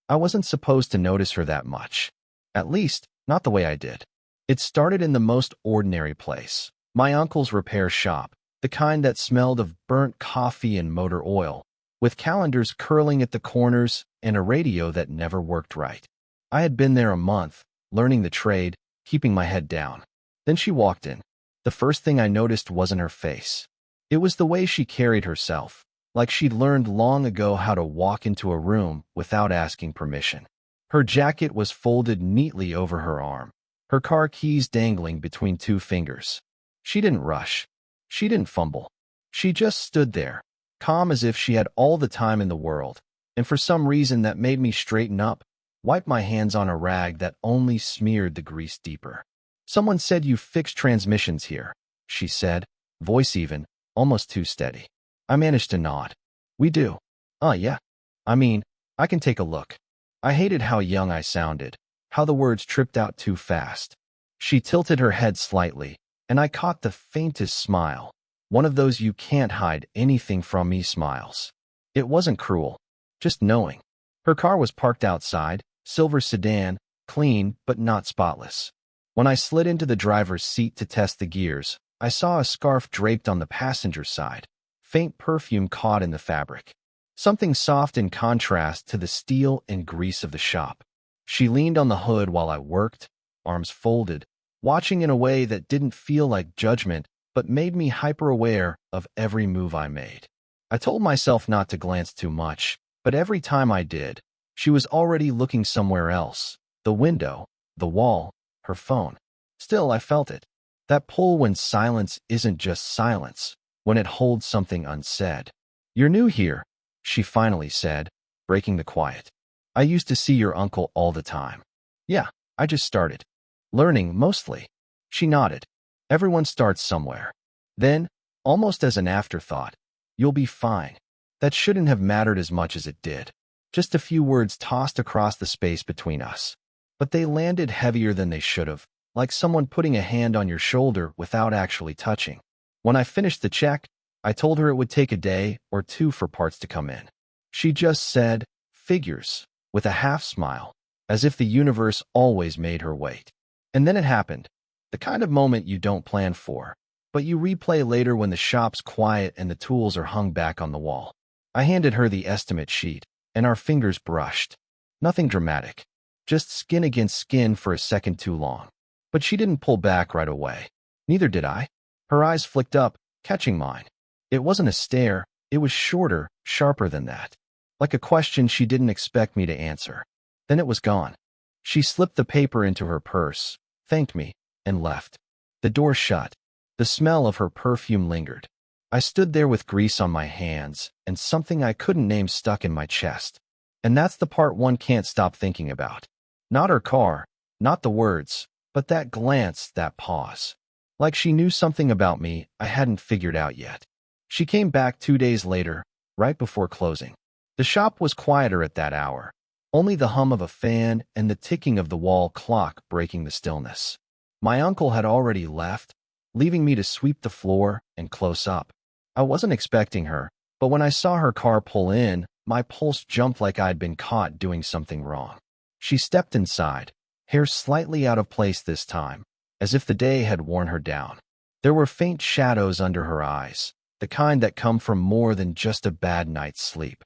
I wasn't supposed to notice her that much. At least, not the way I did. It started in the most ordinary place. My uncle's repair shop, the kind that smelled of burnt coffee and motor oil, with calendars curling at the corners and a radio that never worked right. I had been there a month, learning the trade, keeping my head down. Then she walked in. The first thing I noticed wasn't her face. It was the way she carried herself, like she'd learned long ago how to walk into a room without asking permission. Her jacket was folded neatly over her arm, her car keys dangling between two fingers. She didn't rush. She didn't fumble. She just stood there, calm as if she had all the time in the world, and for some reason that made me straighten up, wipe my hands on a rag that only smeared the grease deeper. "Someone said you fix transmissions here," she said, voice even, almost too steady. I managed to nod. "We do." Yeah. I mean, I can take a look." I hated how young I sounded, how the words tripped out too fast. She tilted her head slightly, and I caught the faintest smile, one of those you can't hide anything from me smiles. It wasn't cruel, just knowing. Her car was parked outside, silver sedan, clean but not spotless. When I slid into the driver's seat to test the gears, I saw a scarf draped on the passenger side, faint perfume caught in the fabric. Something soft in contrast to the steel and grease of the shop. She leaned on the hood while I worked, arms folded, watching in a way that didn't feel like judgment but made me hyper-aware of every move I made. I told myself not to glance too much, but every time I did, she was already looking somewhere else. The window, the wall, her phone. Still, I felt it. That pull when silence isn't just silence, when it holds something unsaid. "You're new here," she finally said, breaking the quiet. "I used to see your uncle all the time." "Yeah, I just started. Learning, mostly." She nodded. "Everyone starts somewhere." Then, almost as an afterthought, "You'll be fine." That shouldn't have mattered as much as it did. Just a few words tossed across the space between us. But they landed heavier than they should have, like someone putting a hand on your shoulder without actually touching. When I finished the check, I told her it would take a day or two for parts to come in. She just said, "Figures," with a half smile, as if the universe always made her wait. And then it happened. The kind of moment you don't plan for, but you replay later when the shop's quiet and the tools are hung back on the wall. I handed her the estimate sheet, and our fingers brushed. Nothing dramatic. Just skin against skin for a second too long. But she didn't pull back right away. Neither did I. Her eyes flicked up, catching mine. It wasn't a stare, it was shorter, sharper than that. Like a question she didn't expect me to answer. Then it was gone. She slipped the paper into her purse, thanked me, and left. The door shut. The smell of her perfume lingered. I stood there with grease on my hands, and something I couldn't name stuck in my chest. And that's the part one can't stop thinking about. Not her car, not the words, but that glance, that pause. Like she knew something about me I hadn't figured out yet. She came back 2 days later, right before closing. The shop was quieter at that hour, only the hum of a fan and the ticking of the wall clock breaking the stillness. My uncle had already left, leaving me to sweep the floor and close up. I wasn't expecting her, but when I saw her car pull in, my pulse jumped like I'd been caught doing something wrong. She stepped inside, hair slightly out of place this time, as if the day had worn her down. There were faint shadows under her eyes, the kind that come from more than just a bad night's sleep.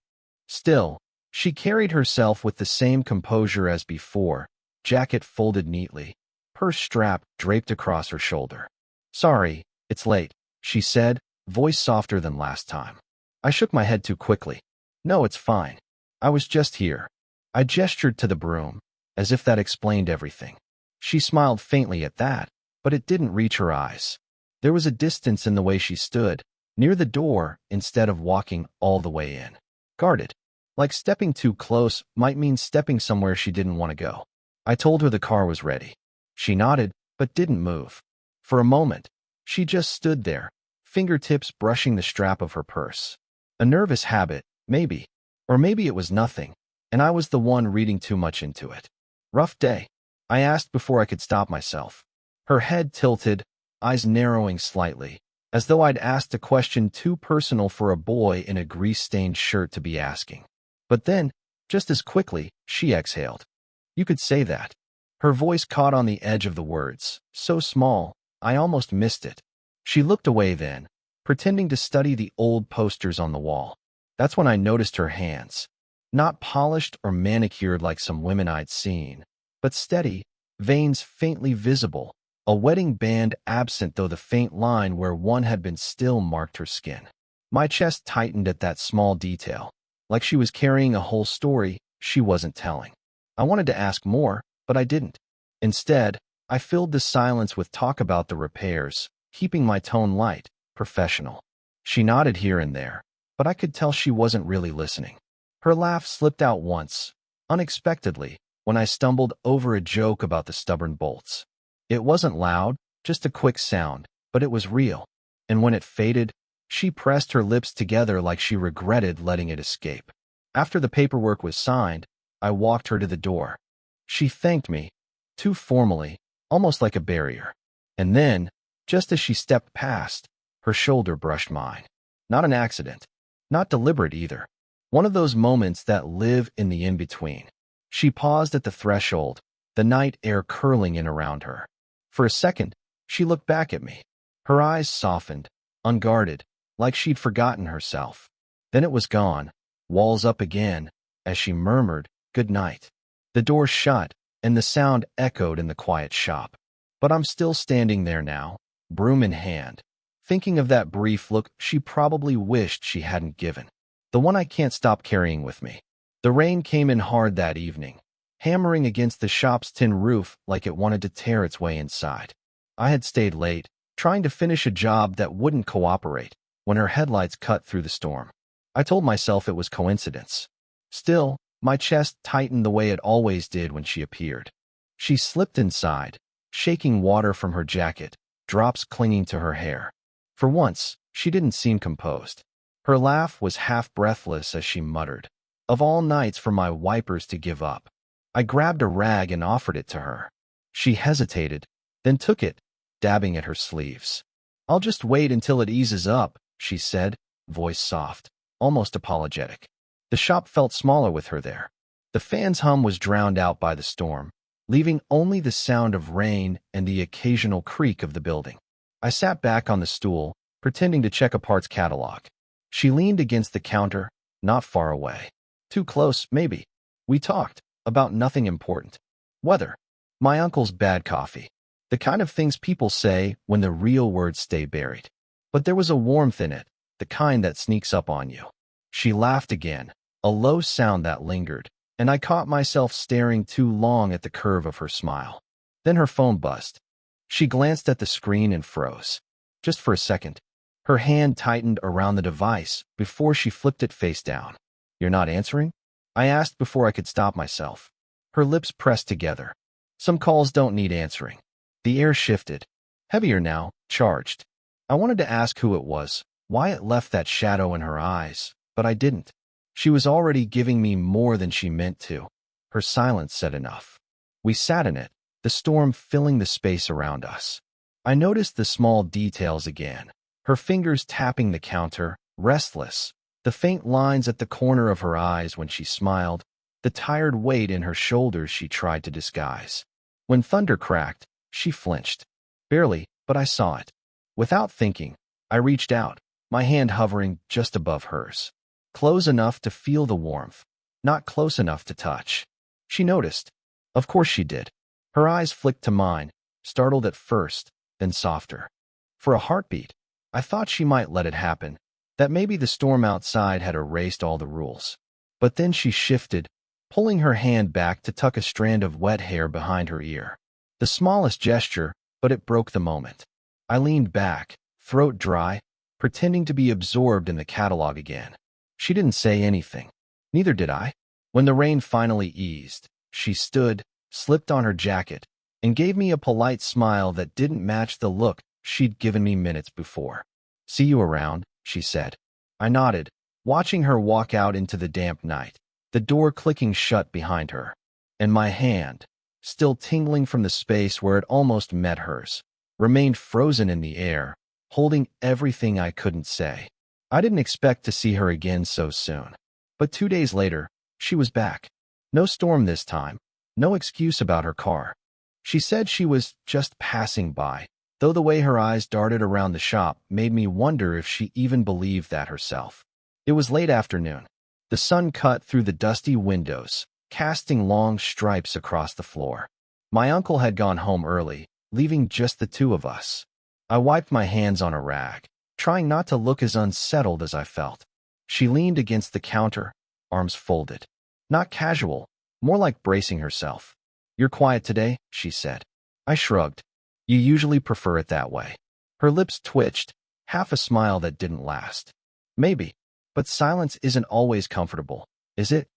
Still, she carried herself with the same composure as before, jacket folded neatly, purse strap draped across her shoulder. "Sorry, it's late," she said, voice softer than last time. I shook my head too quickly. "No, it's fine. I was just here." I gestured to the broom, as if that explained everything. She smiled faintly at that, but it didn't reach her eyes. There was a distance in the way she stood, near the door instead of walking all the way in. Guarded. Like stepping too close might mean stepping somewhere she didn't want to go. I told her the car was ready. She nodded, but didn't move. For a moment, she just stood there, fingertips brushing the strap of her purse. A nervous habit, maybe. Or maybe it was nothing, and I was the one reading too much into it. "Rough day?" I asked before I could stop myself. Her head tilted, eyes narrowing slightly, as though I'd asked a question too personal for a boy in a grease-stained shirt to be asking. But then, Just as quickly, she exhaled. You could say that. Her voice caught on the edge of the words, so small, I almost missed it. She looked away then, pretending to study the old posters on the wall. That's when I noticed her hands. Not polished or manicured like some women I'd seen, but steady, veins faintly visible, a wedding band absent though the faint line where one had been still marked her skin. My chest tightened at that small detail, like she was carrying a whole story she wasn't telling. I wanted to ask more, but I didn't. Instead, I filled the silence with talk about the repairs, keeping my tone light, professional. She nodded here and there, but I could tell she wasn't really listening. Her laugh slipped out once, unexpectedly, when I stumbled over a joke about the stubborn bolts. It wasn't loud, just a quick sound, but it was real. And when it faded, she pressed her lips together like she regretted letting it escape. After the paperwork was signed, I walked her to the door. She thanked me, too formally, almost like a barrier. And then, just as she stepped past, her shoulder brushed mine. Not an accident. Not deliberate either. One of those moments that live in the in-between. She paused at the threshold, the night air curling in around her. For a second, she looked back at me. Her eyes softened, unguarded, like she'd forgotten herself. Then it was gone, walls up again, as she murmured, "Good night." The door shut, and the sound echoed in the quiet shop. But I'm still standing there now, broom in hand, thinking of that brief look she probably wished she hadn't given. The one I can't stop carrying with me. The rain came in hard that evening, hammering against the shop's tin roof like it wanted to tear its way inside. I had stayed late, trying to finish a job that wouldn't cooperate, when her headlights cut through the storm. I told myself it was coincidence. Still, my chest tightened the way it always did when she appeared. She slipped inside, shaking water from her jacket, drops clinging to her hair. For once, she didn't seem composed. Her laugh was half breathless as she muttered, "Of all nights for my wipers to give up." I grabbed a rag and offered it to her. She hesitated, then took it, dabbing at her sleeves. "I'll just wait until it eases up," she said, voice soft, almost apologetic. The shop felt smaller with her there. The fan's hum was drowned out by the storm, leaving only the sound of rain and the occasional creak of the building. I sat back on the stool, pretending to check a parts catalog. She leaned against the counter, not far away. Too close, maybe. We talked about nothing important. Weather. My uncle's bad coffee. The kind of things people say when the real words stay buried. But there was a warmth in it, the kind that sneaks up on you. She laughed again, a low sound that lingered, and I caught myself staring too long at the curve of her smile. Then her phone buzzed. She glanced at the screen and froze. Just for a second. Her hand tightened around the device before she flipped it face down. "You're not answering?" I asked before I could stop myself. Her lips pressed together. Some calls don't need answering. The air shifted. Heavier now, charged. I wanted to ask who it was, why it left that shadow in her eyes, but I didn't. She was already giving me more than she meant to. Her silence said enough. We sat in it, the storm filling the space around us. I noticed the small details again. Her fingers tapping the counter, restless. The faint lines at the corner of her eyes when she smiled. The tired weight in her shoulders she tried to disguise. When thunder cracked, she flinched. Barely, but I saw it. Without thinking, I reached out, my hand hovering just above hers. Close enough to feel the warmth, not close enough to touch. She noticed. Of course she did. Her eyes flicked to mine, startled at first, then softer. For a heartbeat, I thought she might let it happen, that maybe the storm outside had erased all the rules. But then she shifted, pulling her hand back to tuck a strand of wet hair behind her ear. The smallest gesture, but it broke the moment. I leaned back, throat dry, pretending to be absorbed in the catalog again. She didn't say anything. Neither did I. When the rain finally eased, she stood, slipped on her jacket, and gave me a polite smile that didn't match the look she'd given me minutes before. "See you around," she said. I nodded, watching her walk out into the damp night, the door clicking shut behind her. And my hand, still tingling from the space where it almost met hers, remained frozen in the air, holding everything I couldn't say. I didn't expect to see her again so soon. But 2 days later, She was back. No storm this time. No excuse about her car. She said she was just passing by, though the way her eyes darted around the shop made me wonder if she even believed that herself. It was late afternoon. The sun cut through the dusty windows, casting long stripes across the floor. My uncle had gone home early, leaving just the two of us. I wiped my hands on a rag, trying not to look as unsettled as I felt. She leaned against the counter, arms folded. Not casual, more like bracing herself. "You're quiet today," she said. I shrugged. "You usually prefer it that way." Her lips twitched, half a smile that didn't last. "Maybe, but silence isn't always comfortable, is it?"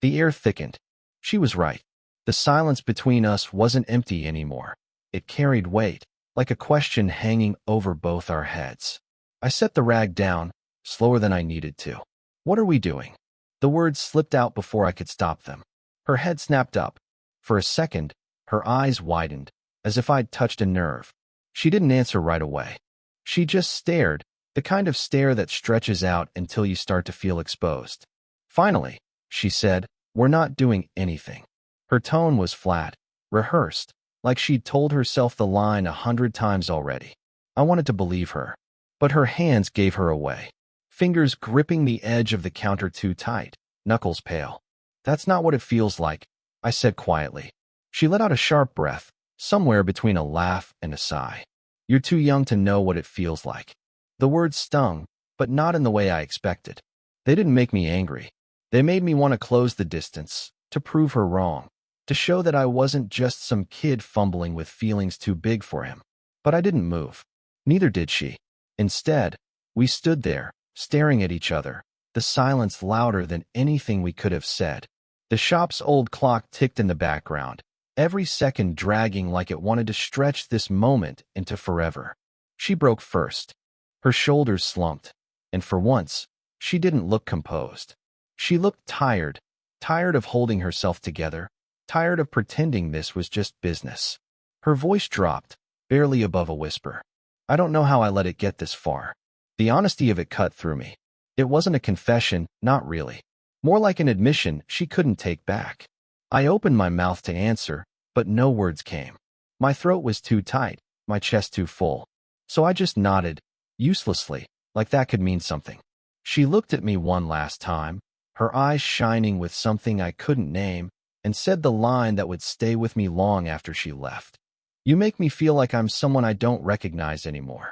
The air thickened. She was right. The silence between us wasn't empty anymore. It carried weight, like a question hanging over both our heads. I set the rag down, slower than I needed to. "What are we doing?" The words slipped out before I could stop them. Her head snapped up. For a second, her eyes widened, as if I'd touched a nerve. She didn't answer right away. She just stared, the kind of stare that stretches out until you start to feel exposed. Finally, she said, "We're not doing anything." Her tone was flat, rehearsed, like she'd told herself the line 100 times already. I wanted to believe her, but her hands gave her away. Fingers gripping the edge of the counter too tight, knuckles pale. "That's not what it feels like," I said quietly. She let out a sharp breath, somewhere between a laugh and a sigh. "You're too young to know what it feels like." The words stung, but not in the way I expected. They didn't make me angry. They made me want to close the distance, to prove her wrong, to show that I wasn't just some kid fumbling with feelings too big for him. But I didn't move. Neither did she. Instead, we stood there, staring at each other, the silence louder than anything we could have said. The shop's old clock ticked in the background, every second dragging like it wanted to stretch this moment into forever. She broke first. Her shoulders slumped, and for once, she didn't look composed. She looked tired, tired of holding herself together, tired of pretending this was just business. Her voice dropped, barely above a whisper. I don't know how I let it get this far. The honesty of it cut through me. It wasn't a confession, not really. More like an admission she couldn't take back. I opened my mouth to answer, but no words came. My throat was too tight, my chest too full. So I just nodded, uselessly, like that could mean something. She looked at me one last time, her eyes shining with something I couldn't name, and said the line that would stay with me long after she left. "You make me feel like I'm someone I don't recognize anymore."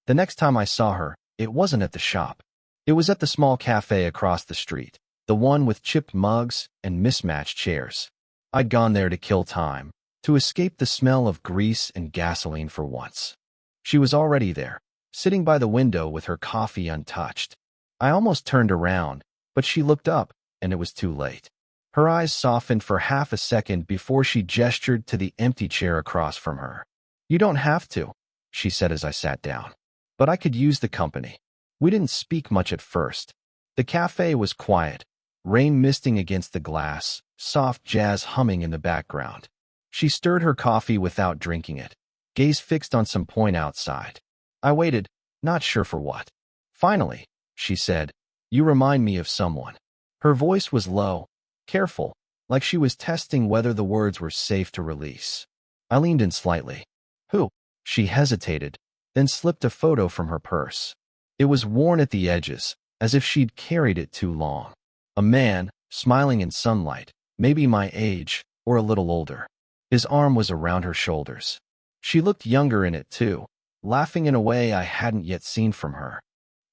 The next time I saw her, it wasn't at the shop. It was at the small cafe across the street, the one with chipped mugs and mismatched chairs. I'd gone there to kill time, to escape the smell of grease and gasoline for once. She was already there, sitting by the window with her coffee untouched. I almost turned around, but she looked up, and it was too late. Her eyes softened for half a second before she gestured to the empty chair across from her. "You don't have to," she said as I sat down. "But I could use the company." We didn't speak much at first. The cafe was quiet, rain misting against the glass, soft jazz humming in the background. She stirred her coffee without drinking it, gaze fixed on some point outside. I waited, not sure for what. Finally, she said, "You remind me of someone." Her voice was low, careful, like she was testing whether the words were safe to release. I leaned in slightly. "Who?" She hesitated, then slipped a photo from her purse. It was worn at the edges, as if she'd carried it too long. A man, smiling in sunlight, maybe my age, or a little older. His arm was around her shoulders. She looked younger in it too, laughing in a way I hadn't yet seen from her.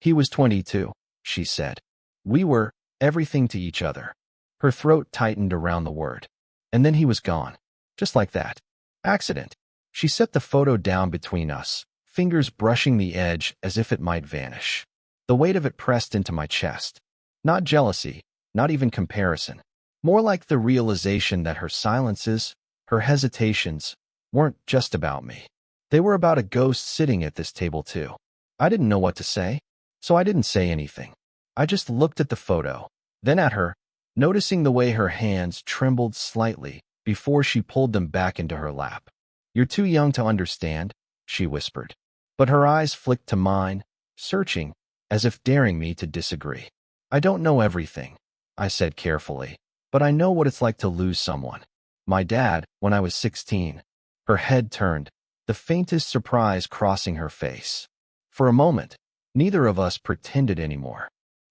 "He was 22, she said. "We were everything to each other." Her throat tightened around the word. "And then he was gone. Just like that. Accident." She set the photo down between us, fingers brushing the edge as if it might vanish. The weight of it pressed into my chest. Not jealousy, not even comparison. More like the realization that her silences, her hesitations, weren't just about me. They were about a ghost sitting at this table too. I didn't know what to say, so I didn't say anything. I just looked at the photo, then at her, noticing the way her hands trembled slightly before she pulled them back into her lap. "You're too young to understand," she whispered. But her eyes flicked to mine, searching, as if daring me to disagree. "I don't know everything," I said carefully. but I know what it's like to lose someone. My dad, when I was 16. Her head turned, the faintest surprise crossing her face. For a moment, neither of us pretended anymore.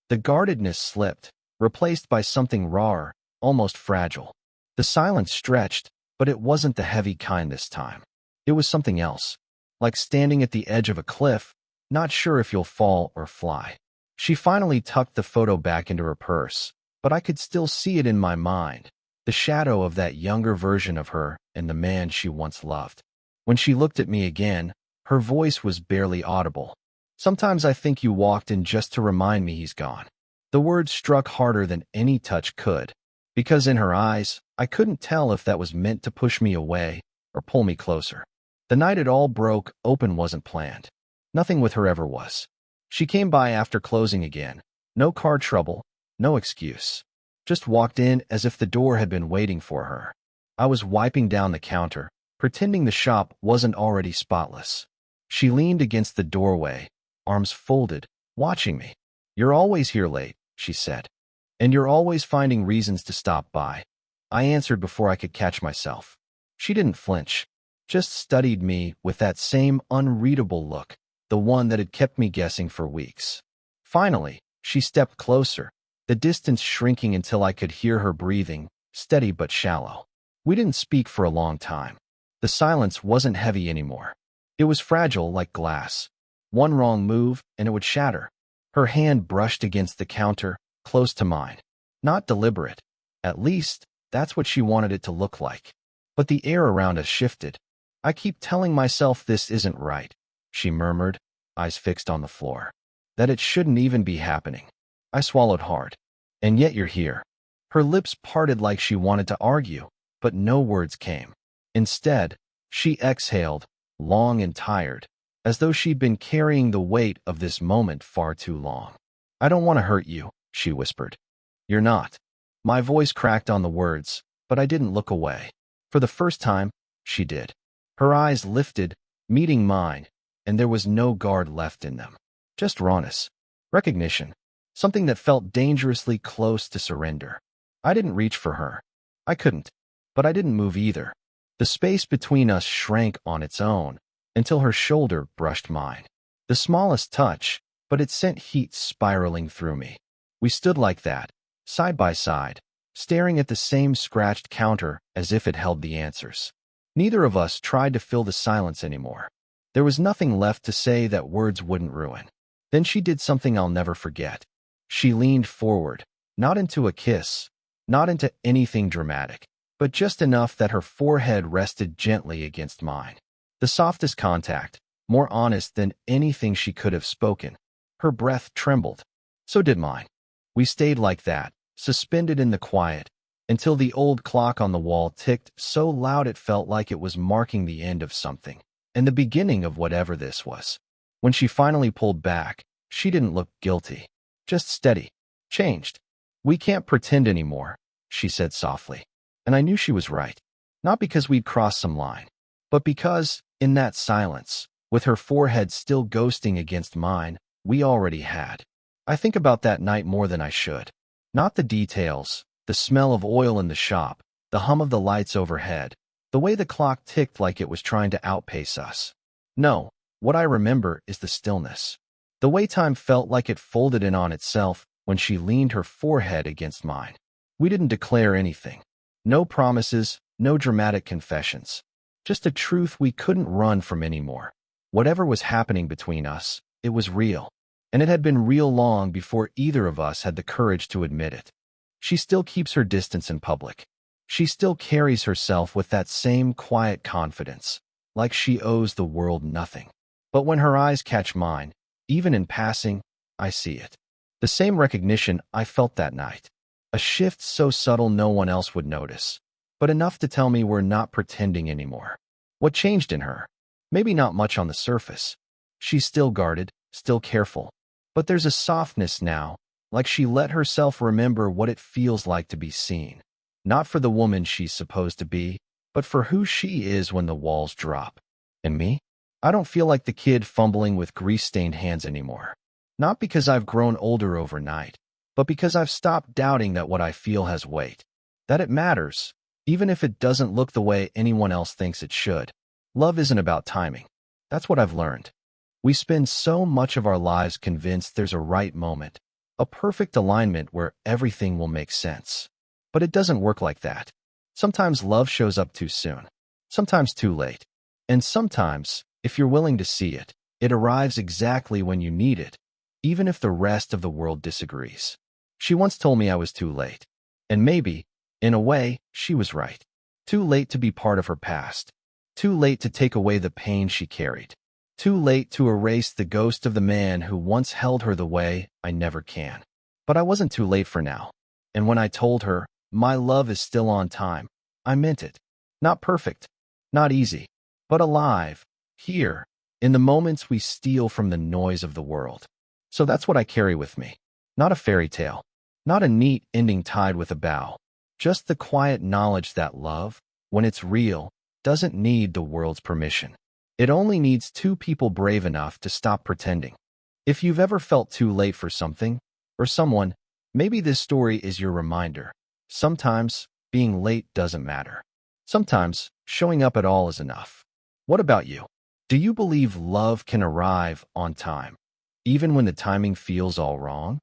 The guardedness slipped, replaced by something rawer, almost fragile. The silence stretched, but it wasn't the heavy kind this time. It was something else, like standing at the edge of a cliff, not sure if you'll fall or fly. She finally tucked the photo back into her purse, but I could still see it in my mind, the shadow of that younger version of her and the man she once loved. When she looked at me again, her voice was barely audible. Sometimes I think you walked in just to remind me he's gone. The words struck harder than any touch could, because in her eyes, I couldn't tell if that was meant to push me away or pull me closer. The night it all broke open wasn't planned. Nothing with her ever was. She came by after closing again. No car trouble, no excuse. Just walked in as if the door had been waiting for her. I was wiping down the counter, pretending the shop wasn't already spotless. She leaned against the doorway, arms folded, watching me. "You're always here late," she said. "And you're always finding reasons to stop by." I answered before I could catch myself. She didn't flinch, just studied me with that same unreadable look, the one that had kept me guessing for weeks. Finally, she stepped closer, the distance shrinking until I could hear her breathing, steady but shallow. We didn't speak for a long time. The silence wasn't heavy anymore. It was fragile like glass. One wrong move, and it would shatter. Her hand brushed against the counter, close to mine. Not deliberate. At least, that's what she wanted it to look like. But the air around us shifted. "I keep telling myself this isn't right," she murmured, eyes fixed on the floor. "That it shouldn't even be happening." I swallowed hard. "And yet you're here." Her lips parted like she wanted to argue, but no words came. Instead, she exhaled, long and tired, as though she'd been carrying the weight of this moment far too long. "I don't want to hurt you," she whispered. "You're not." My voice cracked on the words, but I didn't look away. For the first time, she did. Her eyes lifted, meeting mine, and there was no guard left in them. Just rawness. Recognition. Something that felt dangerously close to surrender. I didn't reach for her. I couldn't. But I didn't move either. The space between us shrank on its own, until her shoulder brushed mine. The smallest touch, but it sent heat spiraling through me. We stood like that, side by side, staring at the same scratched counter as if it held the answers. Neither of us tried to fill the silence anymore. There was nothing left to say that words wouldn't ruin. Then she did something I'll never forget. She leaned forward, not into a kiss, not into anything dramatic, but just enough that her forehead rested gently against mine. The softest contact, more honest than anything she could have spoken. Her breath trembled. So did mine. We stayed like that, suspended in the quiet, until the old clock on the wall ticked so loud it felt like it was marking the end of something, and the beginning of whatever this was. When she finally pulled back, she didn't look guilty, just steady, changed. "We can't pretend anymore," she said softly. And I knew she was right. Not because we'd crossed some line, but because, in that silence, with her forehead still ghosting against mine, we already had. I think about that night more than I should. Not the details, the smell of oil in the shop, the hum of the lights overhead, the way the clock ticked like it was trying to outpace us. No, what I remember is the stillness. The way time felt like it folded in on itself when she leaned her forehead against mine. We didn't declare anything. No promises, no dramatic confessions. Just a truth we couldn't run from anymore. Whatever was happening between us, it was real. And it had been real long before either of us had the courage to admit it. She still keeps her distance in public. She still carries herself with that same quiet confidence, like she owes the world nothing. But when her eyes catch mine, even in passing, I see it. The same recognition I felt that night. A shift so subtle no one else would notice, but enough to tell me we're not pretending anymore. What changed in her? Maybe not much on the surface. She's still guarded, still careful. But there's a softness now, like she let herself remember what it feels like to be seen. Not for the woman she's supposed to be, but for who she is when the walls drop. And me? I don't feel like the kid fumbling with grease-stained hands anymore. Not because I've grown older overnight, but because I've stopped doubting that what I feel has weight. that it matters, even if it doesn't look the way anyone else thinks it should. Love isn't about timing. That's what I've learned. We spend so much of our lives convinced there's a right moment, a perfect alignment where everything will make sense. But it doesn't work like that. Sometimes love shows up too soon, sometimes too late, and sometimes, if you're willing to see it, it arrives exactly when you need it, even if the rest of the world disagrees. She once told me I was too late. And maybe, in a way, she was right. Too late to be part of her past. Too late to take away the pain she carried. Too late to erase the ghost of the man who once held her the way I never can. But I wasn't too late for now. And when I told her, my love is still on time, I meant it. Not perfect, not easy, but alive, here, in the moments we steal from the noise of the world. So that's what I carry with me. Not a fairy tale, not a neat ending tied with a bow. Just the quiet knowledge that love, when it's real, doesn't need the world's permission. It only needs two people brave enough to stop pretending. If you've ever felt too late for something, or someone, maybe this story is your reminder. Sometimes, being late doesn't matter. Sometimes, showing up at all is enough. What about you? Do you believe love can arrive on time, even when the timing feels all wrong?